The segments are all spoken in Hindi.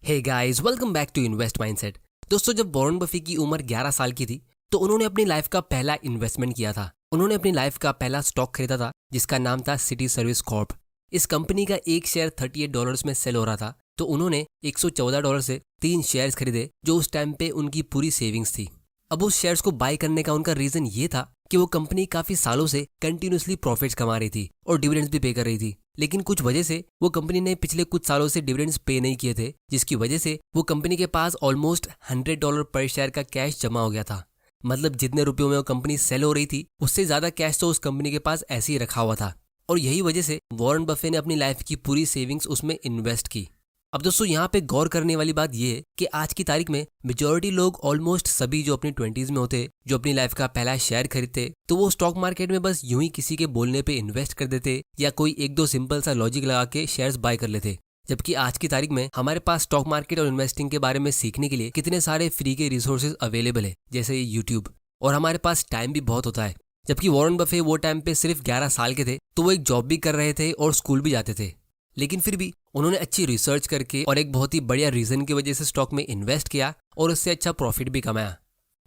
Hey guys, welcome back to invest mindset. दोस्तों, जब वॉरेन बफे की उम्र 11 साल की थी तो उन्होंने अपनी लाइफ का पहला इन्वेस्टमेंट किया था। उन्होंने अपनी लाइफ का पहला स्टॉक खरीदा था जिसका नाम था सिटी सर्विस कॉर्प। इस कंपनी का एक शेयर $38 में सेल हो रहा था, तो उन्होंने $114 से 3 शेयर्स खरीदे जो उस टाइम पे उनकी पूरी सेविंग्स थी। अब उस शेयर्स को बाय करने का उनका रीजन ये था कि वो कंपनी काफी सालों से कंटिन्यूसली प्रॉफिट्स कमा रही थी और डिविडेंड्स भी पे कर रही थी, लेकिन कुछ वजह से वो कंपनी ने पिछले कुछ सालों से डिविडेंड्स पे नहीं किए थे, जिसकी वजह से वो कंपनी के पास ऑलमोस्ट $100 पर शेयर का कैश जमा हो गया था। मतलब जितने रुपयों में वो कंपनी सेल हो रही थी उससे ज्यादा कैश तो उस कंपनी के पास ऐसे ही रखा हुआ था, और यही वजह से वॉरेन बफे ने अपनी लाइफ की पूरी सेविंग्स उसमें इन्वेस्ट की। अब दोस्तों, यहाँ पे गौर करने वाली बात यह है कि आज की तारीख में मेजॉरिटी लोग, ऑलमोस्ट सभी जो अपनी 20s में होते, जो अपनी लाइफ का पहला शेयर खरीदते, तो वो स्टॉक मार्केट में बस यूं ही किसी के बोलने पे इन्वेस्ट कर देते या कोई एक दो सिंपल सा लॉजिक लगा के शेयर्स बाय कर लेते। जबकि आज की तारीख में हमारे पास स्टॉक मार्केट और इन्वेस्टिंग के बारे में सीखने के लिए कितने सारे फ्री के रिसोर्सेज अवेलेबल है, जैसे यूट्यूब, और हमारे पास टाइम भी बहुत होता है। जबकि वॉरेन बफे वो टाइम पे सिर्फ 11 साल के थे, तो वो एक जॉब भी कर रहे थे और स्कूल भी जाते थे, लेकिन फिर भी उन्होंने अच्छी रिसर्च करके और एक बहुत ही बढ़िया रीजन की वजह से स्टॉक में इन्वेस्ट किया और उससे अच्छा प्रॉफिट भी कमाया।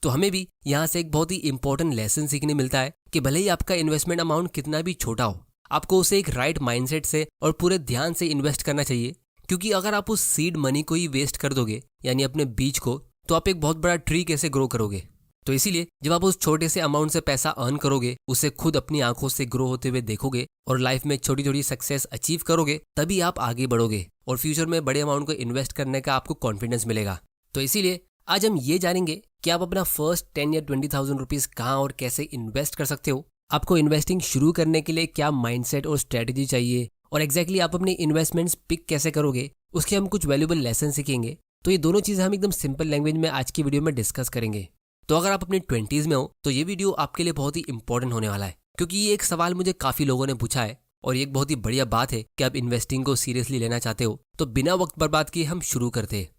तो हमें भी यहाँ से एक बहुत ही इंपॉर्टेंट लेसन सीखने मिलता है कि भले ही आपका इन्वेस्टमेंट अमाउंट कितना भी छोटा हो, आपको उसे एक राइट माइंडसेट से और पूरे ध्यान से इन्वेस्ट करना चाहिए। क्योंकि अगर आप उस सीड मनी को ही वेस्ट कर दोगे, यानी अपने बीज को, तो आप एक बहुत बड़ा ट्री कैसे ग्रो करोगे। तो इसीलिए जब आप उस छोटे से अमाउंट से पैसा अर्न करोगे, उसे खुद अपनी आंखों से ग्रो होते हुए देखोगे और लाइफ में छोटी छोटी सक्सेस अचीव करोगे, तभी आप आगे बढ़ोगे और फ्यूचर में बड़े अमाउंट को इन्वेस्ट करने का आपको कॉन्फिडेंस मिलेगा। तो इसीलिए आज हम ये जानेंगे कि आप अपना फर्स्ट 10 या 20,000 रुपीज कहाँ और कैसे इन्वेस्ट कर सकते हो। आपको इन्वेस्टिंग शुरू करने के लिए क्या माइंडसेट और स्ट्रेटेजी चाहिए, और एग्जैक्टली आप अपने इन्वेस्टमेंट्स पिक कैसे करोगे, उसके हम कुछ वैल्यूएबल लेसन सीखेंगे। तो ये दोनों चीजें हम एकदम सिंपल लैंग्वेज में आज की वीडियो में डिस्कस करेंगे। तो अगर आप अपने 20s में हो तो ये वीडियो आपके लिए बहुत ही इंपॉर्टेंट होने वाला है, क्योंकि ये एक सवाल मुझे काफी लोगों ने पूछा है और ये एक बहुत ही बढ़िया बात है कि आप इन्वेस्टिंग को सीरियसली लेना चाहते हो। तो बिना वक्त बर्बाद किए हम शुरू करते हैं।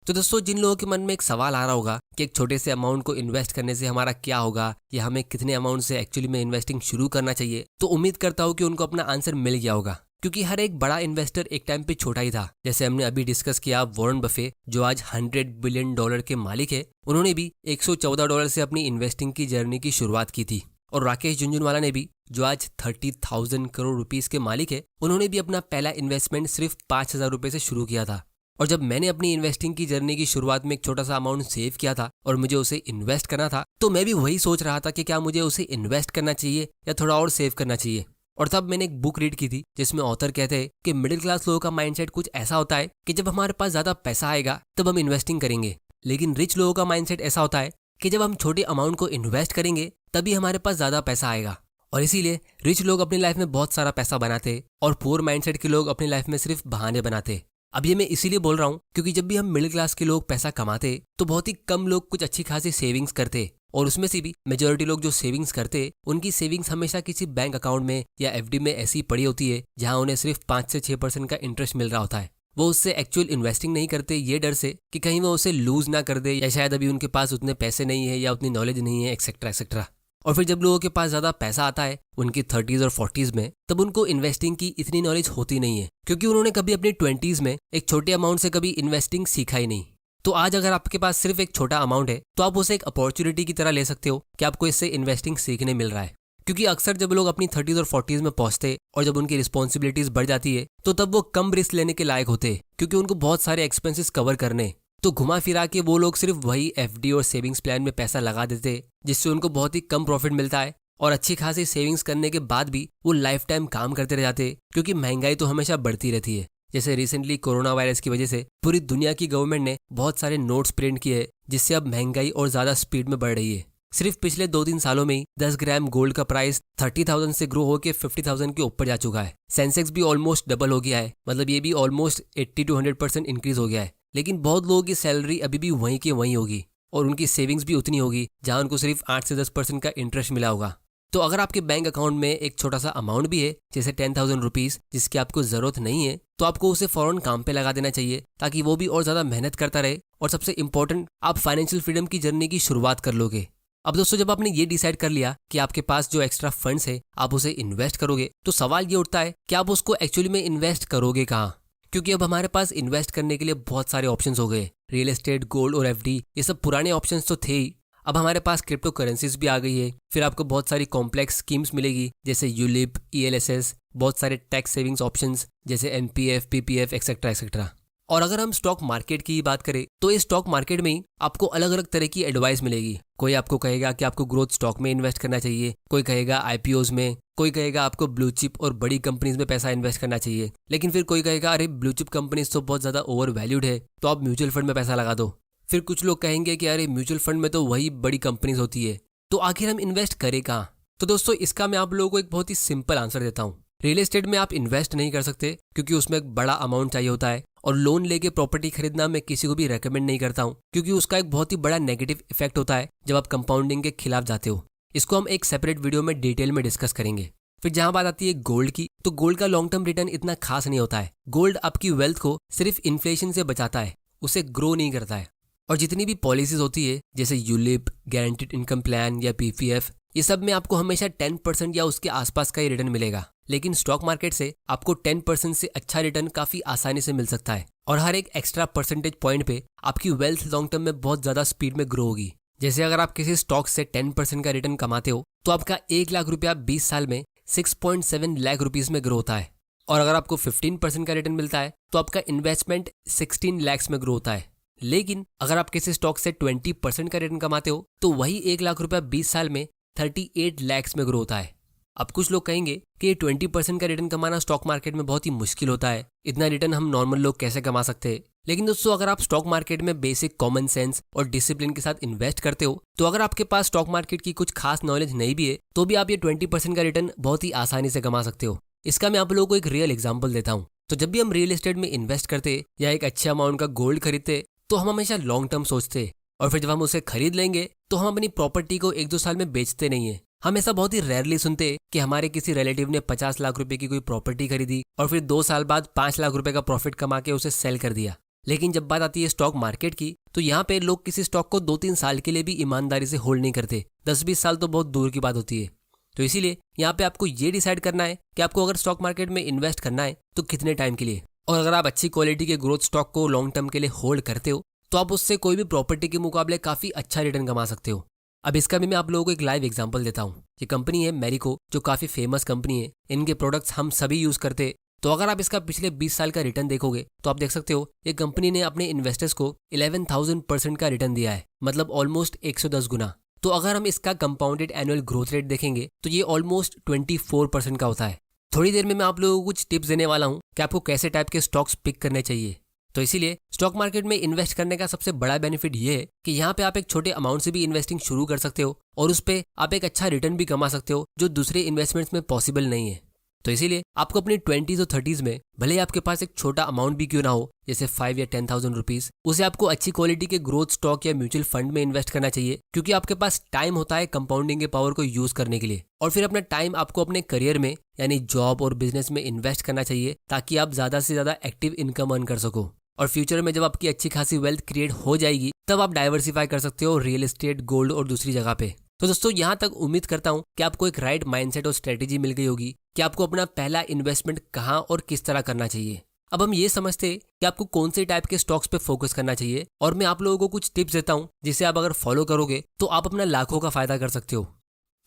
तो दोस्तों, जिन लोगों के मन में एक सवाल आ रहा होगा कि एक छोटे से अमाउंट को इन्वेस्ट करने से हमारा क्या होगा या हमें कितने अमाउंट से एक्चुअली में इन्वेस्टिंग शुरू करना चाहिए, तो उम्मीद करता हूँ कि उनको अपना आंसर मिल गया होगा। क्योंकि हर एक बड़ा इन्वेस्टर एक टाइम पे छोटा ही था। जैसे हमने अभी डिस्कस किया, वॉरेन बफे जो आज $100 बिलियन के मालिक है, उन्होंने भी $114 से अपनी इन्वेस्टिंग की जर्नी की शुरुआत की थी। और राकेश झुनझुनवाला ने भी, जो आज 30,000 करोड़ रुपीस के मालिक है, उन्होंने भी अपना पहला इन्वेस्टमेंट सिर्फ 5,000 रुपए से शुरू किया था। और जब मैंने अपनी इन्वेस्टिंग की जर्नी की शुरुआत में एक छोटा सा अमाउंट सेव किया था और मुझे उसे इन्वेस्ट करना था, तो मैं भी वही सोच रहा था कि क्या मुझे उसे इन्वेस्ट करना चाहिए या थोड़ा और सेव करना चाहिए। और तब मैंने एक बुक रीड की थी जिसमें ऑथर कहते हैं कि मिडिल क्लास लोगों का माइंडसेट कुछ ऐसा होता है कि जब हमारे पास ज्यादा पैसा आएगा तब हम इन्वेस्टिंग करेंगे, लेकिन रिच लोगों का माइंडसेट ऐसा होता है कि जब हम छोटे अमाउंट को इन्वेस्ट करेंगे तभी हमारे पास ज्यादा पैसा आएगा। और इसीलिए रिच लोग अपनी लाइफ में बहुत सारा पैसा बनाते और पुअर माइंडसेट के लोग अपनी लाइफ में सिर्फ बहाने बनाते। अब ये मैं इसीलिए बोल रहा हूँ क्योंकि जब भी हम मिडिल क्लास के लोग पैसा कमाते तो बहुत ही कम लोग कुछ अच्छी खासी सेविंग्स करते, और उसमें से भी मेजॉरिटी लोग जो सेविंग्स करते, उनकी सेविंग्स हमेशा किसी बैंक अकाउंट में या एफडी में ऐसी पड़ी होती है जहां उन्हें सिर्फ 5 से 6% का इंटरेस्ट मिल रहा होता है। वो उससे एक्चुअल इन्वेस्टिंग नहीं करते ये डर से कि कहीं वो उसे लूज ना कर दे, या शायद अभी उनके पास उतने पैसे नहीं है या उतनी नॉलेज नहीं है, एक्सेट्रा एक्सेट्रा। और फिर जब लोगों के पास ज्यादा पैसा आता है उनकी 30s और 40s में, तब उनको इन्वेस्टिंग की इतनी नॉलेज होती नहीं है, क्योंकि उन्होंने कभी अपनी 20s में एक छोटे अमाउंट से कभी इन्वेस्टिंग सीखा ही नहीं। तो आज अगर आपके पास सिर्फ एक छोटा अमाउंट है तो आप उसे एक अपॉर्चुनिटी की तरह ले सकते हो कि आपको इससे इन्वेस्टिंग सीखने मिल रहा है। क्योंकि अक्सर जब लोग अपनी 30s और 40s में पहुंचते और जब उनकी रिस्पॉन्सिबिलिटीज बढ़ जाती है तो तब वो कम रिस्क लेने के लायक होते, क्योंकि उनको बहुत सारे एक्सपेंसेस कवर करने। तो घुमा फिरा के वो लोग सिर्फ वही एफडी और सेविंग्स प्लान में पैसा लगा देते, जिससे उनको बहुत ही कम प्रॉफिट मिलता है और अच्छी खासी सेविंग्स करने के बाद भी वो लाइफ टाइम काम करते रह जाते, क्योंकि महंगाई तो हमेशा बढ़ती रहती है। जैसे रिसेंटली कोरोना वायरस की वजह से पूरी दुनिया की गवर्नमेंट ने बहुत सारे नोट्स प्रिंट किए, जिससे अब महंगाई और ज्यादा स्पीड में बढ़ रही है। सिर्फ पिछले 2-3 सालों में ही 10 ग्राम गोल्ड का प्राइस 30,000 से ग्रो होकर 50,000 के ऊपर जा चुका है। सेंसेक्स भी ऑलमोस्ट डबल हो गया है, मतलब ये भी ऑलमोस्ट 80 to 100% इंक्रीज हो गया है। लेकिन बहुत लोगों की सैलरी अभी भी वहीं की वहीं होगी और उनकी सेविंग्स भी उतनी होगी जहां उनको सिर्फ 8 से 10% का इंटरेस्ट मिला होगा। तो अगर आपके बैंक अकाउंट में एक छोटा सा अमाउंट भी है, जैसे 10,000 रुपीज, जिसकी आपको जरूरत नहीं है, तो आपको उसे फौरन काम पे लगा देना चाहिए ताकि वो भी और ज्यादा मेहनत करता रहे। और सबसे इंपॉर्टेंट, आप फाइनेंशियल फ्रीडम की जर्नी की शुरुआत कर लोगे। अब दोस्तों, जब आपने ये डिसाइड कर लिया कि आपके पास जो एक्स्ट्रा फंड्स है आप उसे इन्वेस्ट करोगे, तो सवाल ये उठता है कि आप उसको एक्चुअली में इन्वेस्ट करोगे कहाँ। क्योंकि अब हमारे पास इन्वेस्ट करने के लिए बहुत सारे ऑप्शंस हो गए। रियल एस्टेट, गोल्ड और एफडी, ये सब पुराने ऑप्शंस तो थे ही, अब हमारे पास क्रिप्टो करेंसीज भी आ गई है। फिर आपको बहुत सारी कॉम्प्लेक्स स्कीम्स मिलेगी जैसे यूलिप, ईएलएसएस, बहुत सारे टैक्स सेविंग्स ऑप्शंस जैसे एनपीएफ, पीपीएफ एक्सेट्रा एक्सेट्रा। और अगर हम स्टॉक मार्केट की बात करें तो इस स्टॉक मार्केट में ही आपको अलग अलग तरह की एडवाइस मिलेगी। कोई आपको कहेगा कि आपको ग्रोथ स्टॉक में इन्वेस्ट करना चाहिए, कोई कहेगा आईपीओज में, कोई कहेगा आपको ब्लू चिप और बड़ी कंपनीज में पैसा इन्वेस्ट करना चाहिए, लेकिन फिर कोई कहेगा अरे ब्लू चिप कंपनीज तो बहुत ज़्यादा ओवर वैल्यूड है, तो आप म्यूचुअल फंड में पैसा लगा दो। फिर कुछ लोग कहेंगे कि अरे म्यूचुअल फंड में तो वही बड़ी कंपनीज होती है, तो आखिर हम इन्वेस्ट करें कहाँ? तो दोस्तों इसका मैं आप लोगों को एक बहुत ही सिंपल आंसर देता हूँ। रियल एस्टेट में आप इन्वेस्ट नहीं कर सकते क्योंकि उसमें एक बड़ा अमाउंट चाहिए होता है, और लोन लेके प्रॉपर्टी खरीदना मैं किसी को भी रेकमेंड नहीं करता हूँ क्योंकि उसका एक बहुत ही बड़ा नेगेटिव इफेक्ट होता है जब आप कंपाउंडिंग के खिलाफ जाते हो। इसको हम एक सेपरेट वीडियो में डिटेल में डिस्कस करेंगे। फिर जहां बात आती है गोल्ड की, तो गोल्ड का लॉन्ग टर्म रिटर्न इतना खास नहीं होता है। गोल्ड आपकी वेल्थ को सिर्फ इन्फ्लेशन से बचाता है, उसे ग्रो नहीं करता है। और जितनी भी पॉलिसीज होती है जैसे यूलिप, गारंटीड इनकम प्लान या पीपीएफ, ये सब में आपको हमेशा 10% या उसके आसपास का ही रिटर्न मिलेगा, लेकिन स्टॉक मार्केट से आपको 10% से अच्छा रिटर्न काफी आसानी से मिल सकता है, और हर एक एक्स्ट्रा परसेंटेज पॉइंट पे आपकी वेल्थ लॉन्ग टर्म में बहुत ज्यादा स्पीड में ग्रो होगी। जैसे अगर आप किसी स्टॉक से 10% का रिटर्न कमाते हो तो आपका 1 लाख रुपया 20 साल में 6.7 लाख रुपीज में ग्रो होता है, और अगर आपको 15% का रिटर्न मिलता है तो आपका इन्वेस्टमेंट 16 लाख में ग्रो होता है। लेकिन अगर आप किसी स्टॉक से 20% का रिटर्न कमाते हो तो वही 1 लाख रुपया 20 साल में 38 लाख में ग्रो होता है। अब कुछ लोग कहेंगे कि ये 20% का रिटर्न कमाना स्टॉक मार्केट में बहुत ही मुश्किल होता है, इतना रिटर्न हम नॉर्मल लोग कैसे कमा सकते हैं? लेकिन दोस्तों अगर आप स्टॉक मार्केट में बेसिक कॉमन सेंस और डिसिप्लिन के साथ इन्वेस्ट करते हो, तो अगर आपके पास स्टॉक मार्केट की कुछ खास नॉलेज नहीं भी है तो भी आप ये 20% का रिटर्न बहुत ही आसानी से कमा सकते हो। इसका मैं आप लोगों को एक रियल एग्जाम्पल देता हूँ। तो जब भी हम रियल एस्टेट में इन्वेस्ट करते या एक अच्छे अमाउंट का गोल्ड खरीदते तो हम हमेशा लॉन्ग टर्म सोचते, और फिर जब हम उसे खरीद लेंगे तो हम अपनी प्रॉपर्टी को 1-2 साल में बेचते नहीं है। हम ऐसा बहुत ही रेयरली सुनते कि हमारे किसी रिलेटिव ने 50 लाख रुपए की कोई प्रॉपर्टी खरीदी और फिर 2 साल बाद 5 लाख रुपए का प्रॉफिट कमा के उसे सेल कर दिया। लेकिन जब बात आती है स्टॉक मार्केट की, तो यहाँ पे लोग किसी स्टॉक को 2-3 साल के लिए भी ईमानदारी से होल्ड नहीं करते, 10-20 साल तो बहुत दूर की बात होती है। तो इसीलिए यहाँ पे आपको ये डिसाइड करना है कि आपको अगर स्टॉक मार्केट में इन्वेस्ट करना है तो कितने टाइम के लिए, और अगर आप अच्छी क्वालिटी के ग्रोथ स्टॉक को लॉन्ग टर्म के लिए होल्ड करते हो तो आप उससे कोई भी प्रॉपर्टी के मुकाबले काफी अच्छा रिटर्न कमा सकते हो। अब इसका भी मैं आप लोगों को एक लाइव एग्जांपल देता हूँ। ये कंपनी है मैरिको, जो काफी फेमस कंपनी है, इनके प्रोडक्ट्स हम सभी यूज करते। तो अगर आप इसका पिछले 20 साल का रिटर्न देखोगे तो आप देख सकते हो ये कंपनी ने अपने इन्वेस्टर्स को 11,000% का रिटर्न दिया है, मतलब ऑलमोस्ट 110 गुना। तो अगर हम इसका कंपाउंडेड एनुअल ग्रोथ रेट देखेंगे तो ये ऑलमोस्ट 24% का होता है। थोड़ी देर में मैं आप लोगों को कुछ टिप्स देने वाला हूँ कि आपको कैसे टाइप के स्टॉक्स पिक करने चाहिए। तो इसीलिए स्टॉक मार्केट में इन्वेस्ट करने का सबसे बड़ा बेनिफिट ये है कि यहाँ पे आप एक छोटे अमाउंट से भी इन्वेस्टिंग शुरू कर सकते हो और उस पे आप एक अच्छा रिटर्न भी कमा सकते हो, जो दूसरे इन्वेस्टमेंट्स में पॉसिबल नहीं है। तो इसीलिए आपको अपनी 20s और 30s में भले ही आपके पास एक छोटा अमाउंट भी क्यों ना हो, जैसे 5 या 10,000 रुपीज, उसे आपको अच्छी क्वालिटी के ग्रोथ स्टॉक या म्यूचुअल फंड में इन्वेस्ट करना चाहिए, क्योंकि आपके पास टाइम होता है कंपाउंडिंग के पावर को यूज करने के लिए। और फिर अपना टाइम आपको अपने करियर में यानी जॉब और बिजनेस में इन्वेस्ट करना चाहिए, ताकि आप ज्यादा से ज्यादा एक्टिव इनकम अर्न कर सको। और फ्यूचर में जब आपकी अच्छी खासी वेल्थ क्रिएट हो जाएगी तब आप डाइवर्सिफाई कर सकते हो रियल एस्टेट, गोल्ड और दूसरी जगह पे। तो दोस्तों यहाँ तक उम्मीद करता हूँ कि आपको एक राइट माइंडसेट और स्ट्रेटेजी मिल गई होगी कि आपको अपना पहला इन्वेस्टमेंट कहाँ और किस तरह करना चाहिए। अब हम ये समझते हैं कि आपको कौन से टाइप के स्टॉक्स पे फोकस करना चाहिए, और मैं आप लोगों को कुछ टिप्स देता हूँ जिसे आप अगर फॉलो करोगे तो आप अपना लाखों का फायदा कर सकते हो।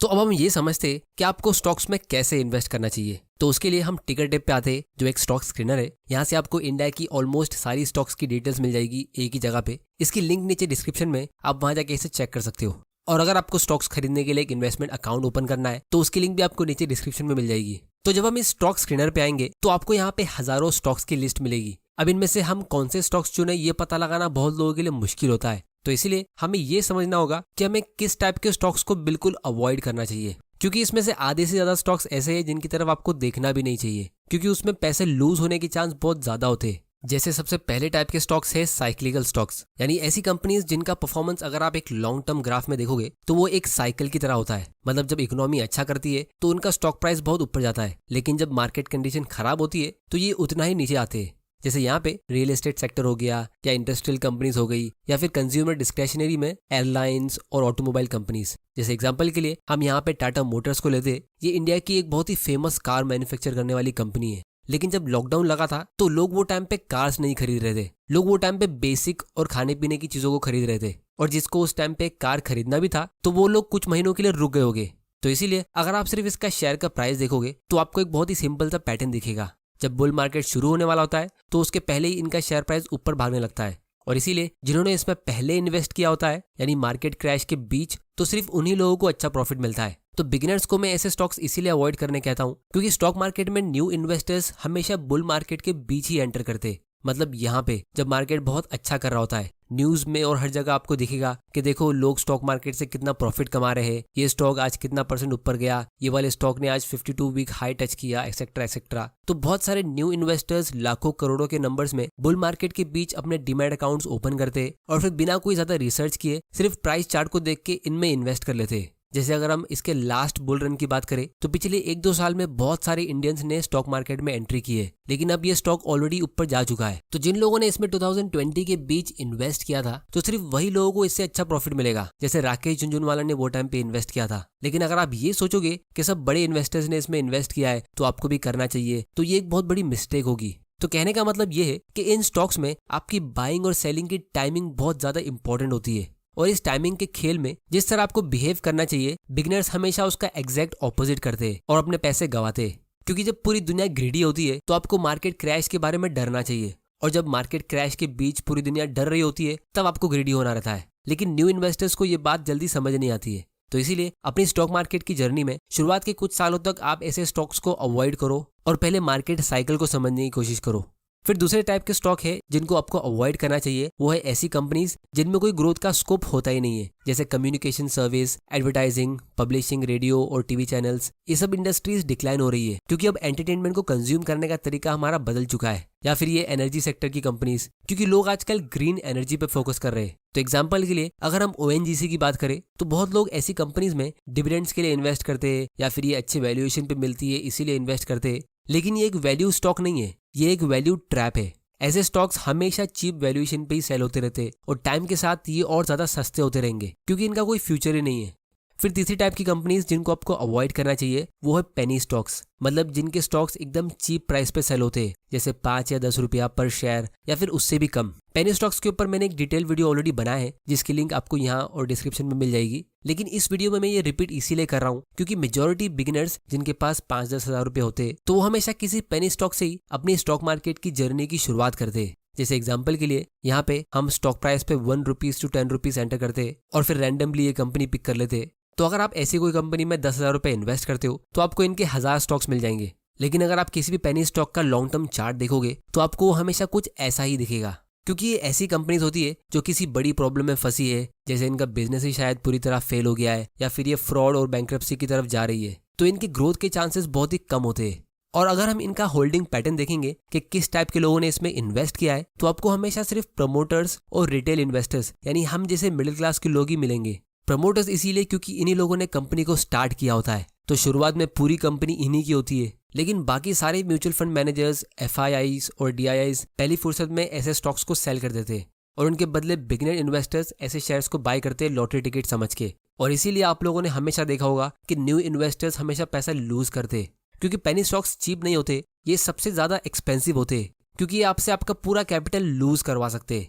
तो अब हम ये समझते हैं कि आपको स्टॉक्स में कैसे इन्वेस्ट करना चाहिए। तो उसके लिए हम टिकर टिप पे आते हैं, जो एक स्टॉक स्क्रीनर है। यहाँ से आपको इंडिया की ऑलमोस्ट सारी स्टॉक्स की डिटेल्स मिल जाएगी एक ही जगह पे। इसकी लिंक नीचे डिस्क्रिप्शन में, आप वहां जाके इसे चेक कर सकते हो। और अगर आपको स्टॉक्स खरीदने के लिए एक इन्वेस्टमेंट अकाउंट ओपन करना है तो उसकी लिंक भी आपको नीचे डिस्क्रिप्शन में मिल जाएगी। तो जब हम इस स्टॉक स्क्रीनर पे आएंगे तो आपको यहाँ पे हजारों स्टॉक्स की लिस्ट मिलेगी। अब इनमें से हम कौन से स्टॉक्स चुने ये पता लगाना बहुत लोगों के लिए मुश्किल होता है। तो इसीलिए हमें ये समझना होगा कि हमें किस टाइप के स्टॉक्स को बिल्कुल अवॉइड करना चाहिए, क्योंकि इसमें से आधे से ज्यादा स्टॉक्स ऐसे हैं जिनकी तरफ आपको देखना भी नहीं चाहिए, क्योंकि उसमें पैसे लूज होने के चांस बहुत ज्यादा होते हैं। जैसे सबसे पहले टाइप के स्टॉक्स है साइक्लिकल स्टॉक्स, यानी ऐसी कंपनीज जिनका परफॉर्मेंस अगर आप एक लॉन्ग टर्म ग्राफ में देखोगे तो वो एक साइकिल की तरह होता है। मतलब जब इकोनॉमी अच्छा करती है तो उनका स्टॉक प्राइस बहुत ऊपर जाता है, लेकिन जब मार्केट कंडीशन खराब होती है तो ये उतना ही नीचे आते हैं। जैसे यहाँ पे रियल एस्टेट सेक्टर हो गया, या इंडस्ट्रियल कंपनीज हो गई, या फिर कंज्यूमर डिस्क्रिशनरी में एयरलाइंस और ऑटोमोबाइल कंपनीज। जैसे एग्जांपल के लिए हम यहाँ पे टाटा मोटर्स को लेते, ये इंडिया की एक बहुत ही फेमस कार मैन्युफैक्चर करने वाली कंपनी है। लेकिन जब लॉकडाउन लगा था तो लोग वो टाइम पे कार्स नहीं खरीद रहे थे, लोग वो टाइम पे बेसिक और खाने पीने की चीजों को खरीद रहे थे, और जिसको उस टाइम पे कार खरीदना भी था तो वो लोग कुछ महीनों के लिए रुक गए होंगे। तो इसीलिए अगर आप सिर्फ इसका शेयर का प्राइस देखोगे तो आपको एक बहुत ही सिंपल सा पैटर्न दिखेगा। जब बुल मार्केट शुरू होने वाला होता है तो उसके पहले ही इनका शेयर प्राइस ऊपर भागने लगता है, और इसीलिए जिन्होंने इसमें पहले इन्वेस्ट किया होता है यानी मार्केट क्रैश के बीच, तो सिर्फ उन्हीं लोगों को अच्छा प्रॉफिट मिलता है। तो बिगिनर्स को मैं ऐसे स्टॉक्स इसीलिए अवॉइड करने कहता हूँ क्योंकि स्टॉक मार्केट में न्यू इन्वेस्टर्स हमेशा बुल मार्केट के बीच ही एंटर करते, मतलब यहाँ पे जब मार्केट बहुत अच्छा कर रहा होता है। न्यूज में और हर जगह आपको दिखेगा कि देखो लोग स्टॉक मार्केट से कितना प्रॉफिट कमा रहे हैं, ये स्टॉक आज कितना % ऊपर गया, ये वाले स्टॉक ने आज 52 वीक हाई टच किया, एक्सेट्रा एक्सेट्रा। तो बहुत सारे न्यू इन्वेस्टर्स लाखों करोड़ों के नंबर्स में बुल मार्केट के बीच अपने डीमैट अकाउंट्स ओपन करते और फिर बिना कोई ज्यादा रिसर्च किए सिर्फ प्राइस चार्ट को देख के इनमें इन्वेस्ट कर लेते। जैसे अगर हम इसके लास्ट बुल रन की बात करें तो पिछले 1-2 साल में बहुत सारे इंडियंस ने स्टॉक मार्केट में एंट्री की है, लेकिन अब ये स्टॉक ऑलरेडी ऊपर जा चुका है। तो जिन लोगों ने इसमें 2020 के बीच इन्वेस्ट किया था तो सिर्फ वही लोगों को इससे अच्छा प्रॉफिट मिलेगा, जैसे राकेश झुनझुनवाला ने वो टाइम पे इन्वेस्ट किया था। लेकिन अगर आप ये सोचोगे कि सब बड़े इन्वेस्टर्स ने इसमें इन्वेस्ट किया है तो आपको भी करना चाहिए, तो ये एक बहुत बड़ी मिस्टेक होगी। तो कहने का मतलब ये है कि इन स्टॉक्स में आपकी बाइंग और सेलिंग की टाइमिंग बहुत ज्यादा इंपॉर्टेंट होती है, और इस टाइमिंग के खेल में जिस तरह आपको बिहेव करना चाहिए बिगिनर्स हमेशा उसका एग्जैक्ट ऑपोजिट करते हैं और अपने पैसे गंवाते। क्योंकि जब पूरी दुनिया ग्रीडी होती है तो आपको मार्केट क्रैश के बारे में डरना चाहिए, और जब मार्केट क्रैश के बीच पूरी दुनिया डर रही होती है तब आपको ग्रीडी होना रहता है। लेकिन न्यू इन्वेस्टर्स को ये बात जल्दी समझ नहीं आती है। तो इसीलिए अपनी स्टॉक मार्केट की जर्नी में शुरुआत के कुछ सालों तक आप ऐसे स्टॉक्स को अवॉइड करो और पहले मार्केट साइकिल को समझने की कोशिश करो। फिर दूसरे टाइप के स्टॉक है जिनको आपको अवॉइड करना चाहिए, वो है ऐसी कंपनीज जिनमें कोई ग्रोथ का स्कोप होता ही नहीं है, जैसे communication service, advertising, publishing, radio और टीवी चैनल्स। ये सब इंडस्ट्रीज डिक्लाइन हो रही है क्योंकि अब एंटरटेनमेंट को कंज्यूम करने का तरीका हमारा बदल चुका है। या फिर ये एनर्जी सेक्टर की कंपनीज, क्योंकि लोग आजकल ग्रीन एनर्जी पे फोकस कर रहे हैं। तो एग्जांपल के लिए अगर हम ONGC की बात करें तो बहुत लोग ऐसी कंपनीज में डिविडेंड्स के लिए इन्वेस्ट करते हैं, या फिर ये अच्छे वैल्यूएशन पे मिलती है इसीलिए इन्वेस्ट करते हैं। लेकिन ये एक वैल्यू स्टॉक नहीं है, ये एक वैल्यू ट्रैप है। ऐसे स्टॉक्स हमेशा चीप वैल्यूएशन पे ही सेल होते रहते और टाइम के साथ ये और ज्यादा सस्ते होते रहेंगे क्योंकि इनका कोई फ्यूचर ही नहीं है। फिर तीसरी टाइप की कंपनीज जिनको आपको अवॉइड करना चाहिए वो है पेनी स्टॉक्स, मतलब जिनके स्टॉक्स एकदम चीप प्राइस पे सेल होते हैं, जैसे 5 या 10 रुपया पर शेयर या फिर उससे भी कम। पेनी स्टॉक्स के ऊपर मैंने एक डिटेल वीडियो ऑलरेडी बनाया है जिसकी लिंक आपको यहाँ और डिस्क्रिप्शन में मिल जाएगी। लेकिन इस वीडियो में मैं ये रिपीट इसीलिए कर रहा हूँ क्योंकि मेजोरिटी बिगिनर्स जिनके पास 5-10 हज़ार रुपए होते तो वो हमेशा किसी पेनी स्टॉक से ही अपनी स्टॉक मार्केट की जर्नी की शुरुआत करते। जैसे एग्जांपल के लिए यहाँ पे हम स्टॉक प्राइस पे 1 रुपीज टू 10 रुपीज एंटर करते और फिर रैंडमली ये कंपनी पिक कर लेते। तो अगर आप ऐसी कोई कंपनी में 10,000 रुपए इन्वेस्ट करते हो तो आपको इनके 1000 स्टॉक्स मिल जाएंगे। लेकिन अगर आप किसी भी पेनी स्टॉक का लॉन्ग टर्म चार्ट देखोगे तो आपको हमेशा कुछ ऐसा ही दिखेगा, क्योंकि ये ऐसी कंपनीज होती है जो किसी बड़ी प्रॉब्लम में फंसी है, जैसे इनका बिजनेस ही शायद पूरी तरह फेल हो गया है या फिर ये फ्रॉड और बैंक्रप्सी की तरफ जा रही है, तो इनकी ग्रोथ के चांसेस बहुत ही कम होते हैं। और अगर हम इनका होल्डिंग पैटर्न देखेंगे कि किस टाइप के लोगों ने इसमें इन्वेस्ट किया है तो आपको हमेशा सिर्फ प्रमोटर्स और रिटेल इन्वेस्टर्स यानी हम जैसे मिडिल क्लास के लोग ही मिलेंगे। प्रमोटर्स इसीलिए क्योंकि इन्हीं लोगों ने कंपनी को स्टार्ट किया होता है, तो शुरुआत में पूरी कंपनी इन्हीं की होती है। लेकिन बाकी सारे म्यूचुअल फंड मैनेजर्स, FIIs और DIIs पहली फुर्सत में ऐसे स्टॉक्स को सेल कर देते और उनके बदले बिगिनर इन्वेस्टर्स ऐसे शेयर्स को बाय करते लॉटरी टिकट समझ के। और इसीलिए आप लोगों ने हमेशा देखा होगा कि न्यू इन्वेस्टर्स हमेशा पैसा लूज करते, क्योंकि पेनी स्टॉक्स चीप नहीं होते, ये सबसे ज्यादा एक्सपेंसिव होते क्योंकि ये आपसे आपका पूरा कैपिटल लूज करवा सकते।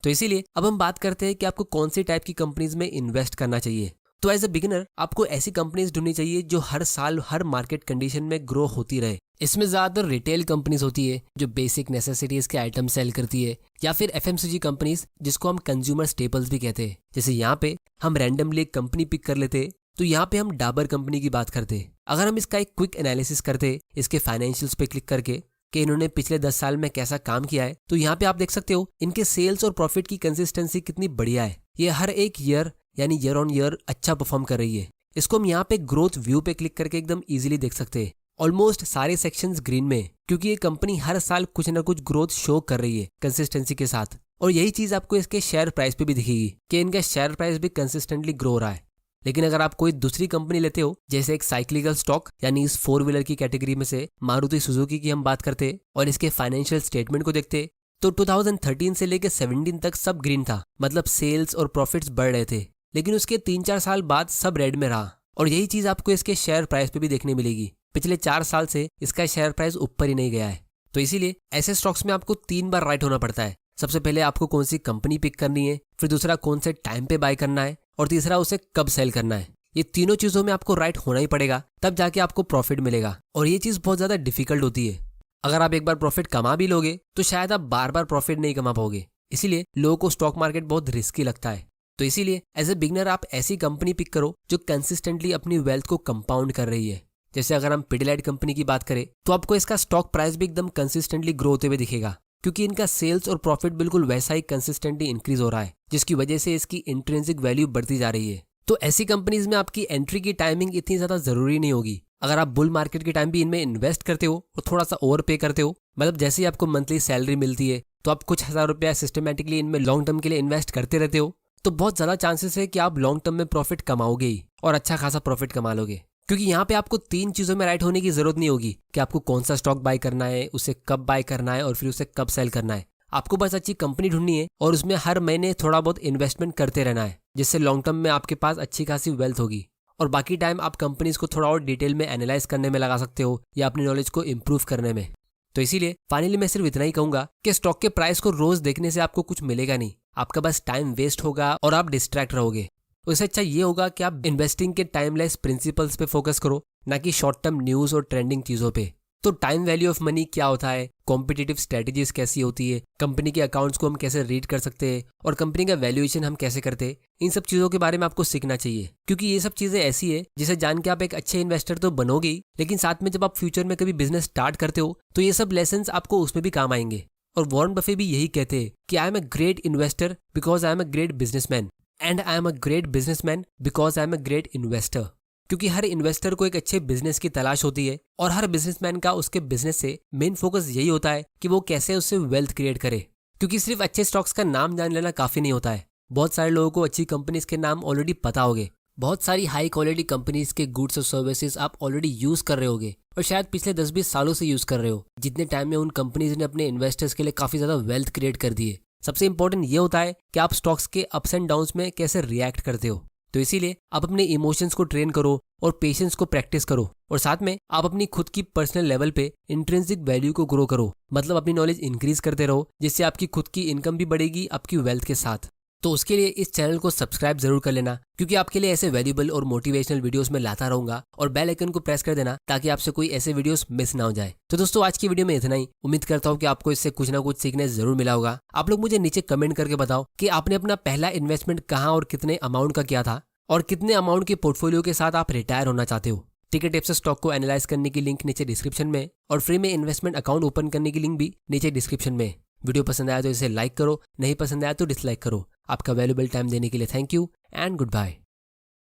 तो इसीलिए अब हम बात करते हैं कि आपको कौन सी टाइप की कंपनीज में इन्वेस्ट करना चाहिए। तो एज अ बिगिनर आपको ऐसी कंपनीज ढूंढनी चाहिए जो हर साल हर मार्केट कंडीशन में ग्रो होती रहे। इसमें ज्यादातर रिटेल कंपनीज होती है जो बेसिक नेसेसिटीज के आइटम सेल करती है, या फिर FMCG कंपनीज जिसको हम कंज्यूमर स्टेपल्स भी कहते हैं। जैसे यहाँ पे हम रैंडमली एक कंपनी पिक कर लेते, तो यहाँ पे हम डाबर कंपनी की बात करते। अगर हम इसका एक क्विक एनालिसिस करते इसके फाइनेंशियल्स पे क्लिक करके कि इन्होंने पिछले 10 साल में कैसा काम किया है, तो यहाँ पे आप देख सकते हो इनके सेल्स और प्रॉफिट की कंसिस्टेंसी कितनी बढ़िया है। ये हर एक ईयर यानी ईयर ऑन ईयर अच्छा परफॉर्म कर रही है। इसको हम यहाँ पे ग्रोथ व्यू पे क्लिक करके एकदम इजीली देख सकते हैं। ऑलमोस्ट सारे सेक्शंस ग्रीन में, क्योंकि ये कंपनी हर साल कुछ ना कुछ ग्रोथ शो कर रही है कंसिस्टेंसी के साथ। और यही चीज आपको इसके शेयर प्राइस पे भी दिखेगी कि इनका शेयर प्राइस भी कंसिस्टेंटली ग्रो हो रहा है। लेकिन अगर आप कोई दूसरी कंपनी लेते हो, जैसे एक साइक्लिकल स्टॉक यानी इस 4 व्हीलर की कैटेगरी में से मारुति सुजुकी की हम बात करते और इसके फाइनेंशियल स्टेटमेंट को देखते, तो 2013 से लेकर 17 तक सब ग्रीन था, मतलब सेल्स और प्रॉफिट्स बढ़ रहे थे। लेकिन उसके 3-4 साल बाद सब रेड में रहा, और यही चीज आपको इसके शेयर प्राइस पे भी देखने मिलेगी। पिछले 4 साल से इसका शेयर प्राइस ऊपर ही नहीं गया है। तो इसीलिए ऐसे स्टॉक्स में आपको 3 बार राइट होना पड़ता है। सबसे पहले आपको कौन सी कंपनी पिक करनी है, फिर दूसरा कौन से टाइम पे बाय करना है, और तीसरा उसे कब सेल करना है। ये तीनों चीजों में आपको राइट होना ही पड़ेगा, तब जाके आपको प्रॉफिट मिलेगा। और ये चीज बहुत ज्यादा डिफिकल्ट होती है। अगर आप एक बार प्रॉफिट कमा भी लोगे तो शायद आप बार बार प्रॉफिट नहीं कमा पाओगे। इसीलिए लोगों को स्टॉक मार्केट बहुत रिस्की लगता है। तो इसीलिए एज ए बिगनर आप ऐसी कंपनी पिक करो जो कंसिस्टेंटली अपनी वेल्थ को कंपाउंड कर रही है। जैसे अगर हम पिडिलाइट कंपनी की बात करें तो आपको इसका स्टॉक प्राइस भी एकदम कंसिस्टेंटली ग्रो होते हुए दिखेगा, क्योंकि इनका सेल्स और प्रॉफिट बिल्कुल वैसा ही कंसिस्टेंटली इंक्रीज हो रहा है, जिसकी वजह से इसकी इंट्रिंसिक वैल्यू बढ़ती जा रही है। तो ऐसी कंपनीज में आपकी एंट्री की टाइमिंग इतनी ज्यादा जरूरी नहीं होगी। अगर आप बुल मार्केट के टाइम भी इनमें इन्वेस्ट करते हो और थोड़ा सा ओवर पे करते हो, मतलब जैसे ही आपको मंथली सैलरी मिलती है तो आप कुछ हजार रुपया सिस्टमेटिकली इनमें लॉन्ग टर्म के लिए इन्वेस्ट करते रहते हो, तो बहुत ज्यादा चांसेस है कि आप लॉन्ग टर्म में प्रॉफिट कमाओगे ही, और अच्छा खासा प्रॉफिट कमा लोगे। क्योंकि यहाँ पे आपको 3 चीजों में राइट होने की जरूरत नहीं होगी कि आपको कौन सा स्टॉक बाय करना है, उसे कब बाय करना है और फिर उसे कब सेल करना है। आपको बस अच्छी कंपनी ढूंढनी है और उसमें हर महीने थोड़ा बहुत इन्वेस्टमेंट करते रहना है, जिससे लॉन्ग टर्म में आपके पास अच्छी खासी वेल्थ होगी। और बाकी टाइम आप कंपनीज को थोड़ा और डिटेल में एनालाइज करने में लगा सकते हो या अपनी नॉलेज को इम्प्रूव करने में। तो इसीलिए फाइनली मैं सिर्फ इतना ही कहूंगा कि स्टॉक के प्राइस को रोज देखने से आपको कुछ मिलेगा नहीं, आपका बस टाइम वेस्ट होगा और आप डिस्ट्रैक्ट रहोगे। उससे अच्छा ये होगा कि आप इन्वेस्टिंग के टाइमलेस प्रिंसिपल्स पे फोकस करो, ना कि शॉर्ट टर्म न्यूज और ट्रेंडिंग चीजों पे। तो टाइम वैल्यू ऑफ मनी क्या होता है, कॉम्पिटिटिव स्ट्रेटेजीज कैसी होती है, कंपनी के अकाउंट्स को हम कैसे रीड कर सकते हैं और कंपनी का वैल्यूएशन हम कैसे करते हैं, इन सब चीजों के बारे में आपको सीखना चाहिए। क्योंकि ये सब चीजें ऐसी है जिसे जान के आप एक अच्छे इन्वेस्टर तो बनोगे ही, लेकिन साथ में जब आप फ्यूचर में कभी बिजनेस स्टार्ट करते हो तो ये सब लेसन्स आपको उसमें भी काम आएंगे। और वॉरेन बफे भी यही कहते हैं कि I am a great investor because I am a great businessman, and I am a great businessman because I am a great investor. क्योंकि हर इन्वेस्टर को एक अच्छे बिजनेस की तलाश होती है और हर बिजनेसमैन का उसके बिजनेस से मेन फोकस यही होता है कि वो कैसे उससे वेल्थ क्रिएट करे। क्योंकि सिर्फ अच्छे स्टॉक्स का नाम जान लेना काफी नहीं होता है। बहुत सारे लोगों को अच्छी कंपनीज के नाम ऑलरेडी पता होंगे, बहुत सारी हाई क्वालिटी कंपनीज के गुड्स और सर्विसेज आप ऑलरेडी यूज कर रहे होगे और शायद पिछले 10-20 सालों से यूज कर रहे हो, जितने टाइम में उन कंपनीज ने अपने इन्वेस्टर्स के लिए काफी ज्यादा वेल्थ क्रिएट कर दी है। सबसे इंपॉर्टेंट ये होता है कि आप स्टॉक्स के अप्स एंड डाउन्स में कैसे रिएक्ट करते हो। तो इसीलिए आप अपने इमोशंस को ट्रेन करो और पेशेंस को प्रैक्टिस करो, और साथ में आप अपनी खुद की पर्सनल लेवल पे इंट्रिंसिक वैल्यू को ग्रो करो, मतलब अपनी नॉलेज इंक्रीज करते रहो, जिससे आपकी खुद की इनकम भी बढ़ेगी आपकी वेल्थ के साथ। तो उसके लिए इस चैनल को सब्सक्राइब जरूर कर लेना, क्योंकि आपके लिए ऐसे वैल्यूबल और मोटिवेशनल वीडियोस में लाता रहूंगा, और बेल आइकन को प्रेस कर देना ताकि आपसे कोई ऐसे वीडियोस मिस ना हो जाए। तो दोस्तों आज की वीडियो में इतना ही। उम्मीद करता हूँ कि आपको इससे कुछ ना कुछ सीखने जरूर मिला होगा। आप लोग मुझे नीचे कमेंट करके बताओ कि आपने अपना पहला इन्वेस्टमेंट कहाँ और कितने अमाउंट का किया था, और कितने अमाउंट के पोर्टफोलियो के साथ आप रिटायर होना चाहते हो। टिकट टिप्स से स्टॉक को एनालाइज करने की लिंक नीचे डिस्क्रिप्शन में, और फ्री में इन्वेस्टमेंट अकाउंट ओपन करने की लिंक भी नीचे डिस्क्रिप्शन में। वीडियो पसंद आया तो इसे लाइक करो, नहीं पसंद आया तो डिसलाइक करो। आपका वैल्यूएबल टाइम देने के लिए thank you and good bye.